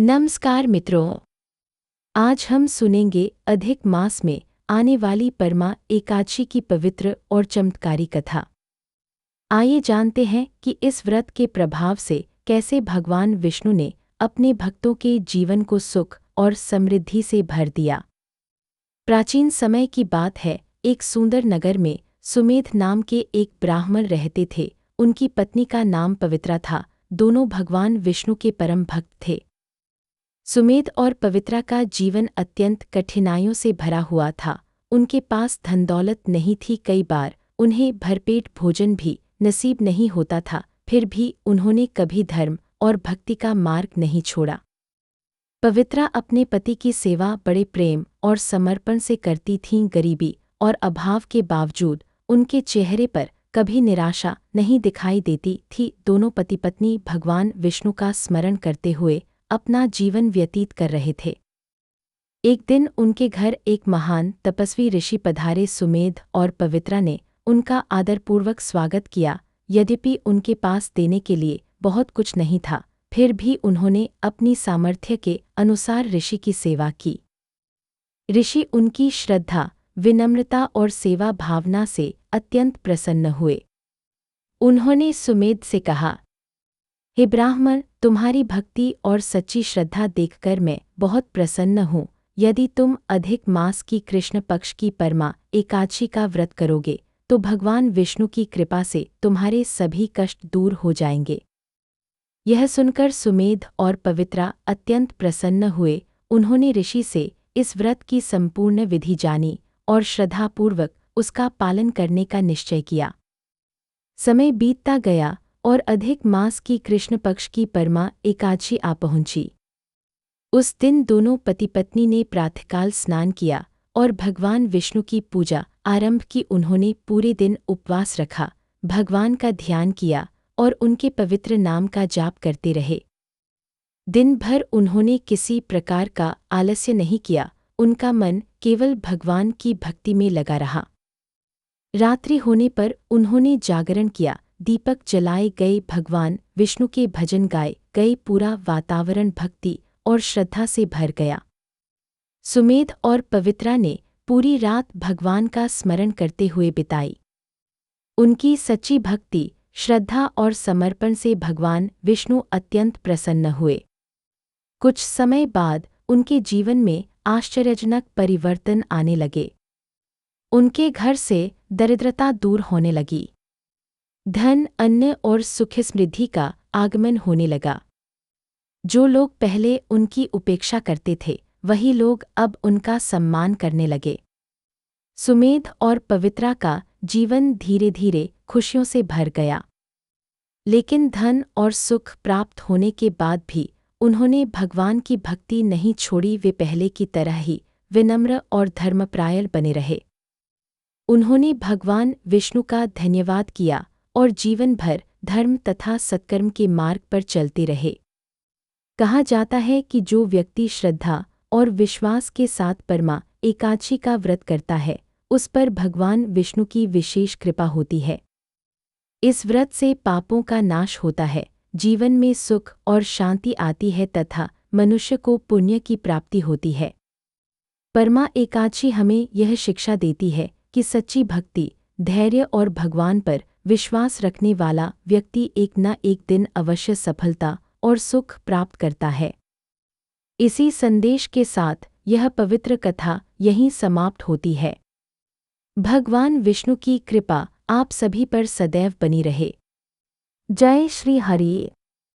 नमस्कार मित्रों, आज हम सुनेंगे अधिक मास में आने वाली परमा एकादशी की पवित्र और चमत्कारी कथा। आइए जानते हैं कि इस व्रत के प्रभाव से कैसे भगवान विष्णु ने अपने भक्तों के जीवन को सुख और समृद्धि से भर दिया। प्राचीन समय की बात है, एक सुंदर नगर में सुमेध नाम के एक ब्राह्मण रहते थे। उनकी पत्नी का नाम पवित्रा था। दोनों भगवान विष्णु के परम भक्त थे। सुमेध और पवित्रा का जीवन अत्यंत कठिनाइयों से भरा हुआ था। उनके पास धन दौलत नहीं थी, कई बार उन्हें भरपेट भोजन भी नसीब नहीं होता था, फिर भी उन्होंने कभी धर्म और भक्ति का मार्ग नहीं छोड़ा। पवित्रा अपने पति की सेवा बड़े प्रेम और समर्पण से करती थीं। गरीबी और अभाव के बावजूद उनके चेहरे पर कभी निराशा नहीं दिखाई देती थी। दोनों पति पत्नी भगवान विष्णु का स्मरण करते हुए अपना जीवन व्यतीत कर रहे थे। एक दिन उनके घर एक महान तपस्वी ऋषि पधारे। सुमेध और पवित्रा ने उनका आदरपूर्वक स्वागत किया। यद्यपि उनके पास देने के लिए बहुत कुछ नहीं था, फिर भी उन्होंने अपनी सामर्थ्य के अनुसार ऋषि की सेवा की। ऋषि उनकी श्रद्धा, विनम्रता और सेवा भावना से अत्यंत प्रसन्न हुए। उन्होंने सुमेध से कहा, हे ब्राह्मण, तुम्हारी भक्ति और सच्ची श्रद्धा देखकर मैं बहुत प्रसन्न हूँ। यदि तुम अधिक मास की कृष्ण पक्ष की परमा एकादशी का व्रत करोगे तो भगवान विष्णु की कृपा से तुम्हारे सभी कष्ट दूर हो जाएंगे। यह सुनकर सुमेध और पवित्रा अत्यंत प्रसन्न हुए। उन्होंने ऋषि से इस व्रत की संपूर्ण विधि जानी और श्रद्धापूर्वक उसका पालन करने का निश्चय किया। समय बीतता गया और अधिक मास की कृष्ण पक्ष की परमा एकादशी आ पहुंची। उस दिन दोनों पति पत्नी ने प्रातःकाल स्नान किया और भगवान विष्णु की पूजा आरंभ की। उन्होंने पूरे दिन उपवास रखा, भगवान का ध्यान किया और उनके पवित्र नाम का जाप करते रहे। दिन भर उन्होंने किसी प्रकार का आलस्य नहीं किया। उनका मन केवल भगवान की भक्ति में लगा रहा। रात्रि होने पर उन्होंने जागरण किया, दीपक जलाए गए, भगवान विष्णु के भजन गाए गए। पूरा वातावरण भक्ति और श्रद्धा से भर गया। सुमेध और पवित्रा ने पूरी रात भगवान का स्मरण करते हुए बिताई। उनकी सच्ची भक्ति, श्रद्धा और समर्पण से भगवान विष्णु अत्यंत प्रसन्न हुए। कुछ समय बाद उनके जीवन में आश्चर्यजनक परिवर्तन आने लगे। उनके घर से दरिद्रता दूर होने लगी। धन, अन्न और सुख समृद्धि का आगमन होने लगा। जो लोग पहले उनकी उपेक्षा करते थे, वही लोग अब उनका सम्मान करने लगे। सुमेध और पवित्रा का जीवन धीरे धीरे खुशियों से भर गया। लेकिन धन और सुख प्राप्त होने के बाद भी उन्होंने भगवान की भक्ति नहीं छोड़ी। वे पहले की तरह ही विनम्र और धर्मपरायण बने रहे। उन्होंने भगवान विष्णु का धन्यवाद किया और जीवन भर धर्म तथा सत्कर्म के मार्ग पर चलते रहे। कहा जाता है कि जो व्यक्ति श्रद्धा और विश्वास के साथ परमा एकादशी का व्रत करता है, उस पर भगवान विष्णु की विशेष कृपा होती है। इस व्रत से पापों का नाश होता है, जीवन में सुख और शांति आती है तथा मनुष्य को पुण्य की प्राप्ति होती है। परमा एकादशी हमें यह शिक्षा देती है कि सच्ची भक्ति, धैर्य और भगवान पर विश्वास रखने वाला व्यक्ति एक न एक दिन अवश्य सफलता और सुख प्राप्त करता है। इसी संदेश के साथ यह पवित्र कथा यहीं समाप्त होती है। भगवान विष्णु की कृपा आप सभी पर सदैव बनी रहे। जय श्री हरि।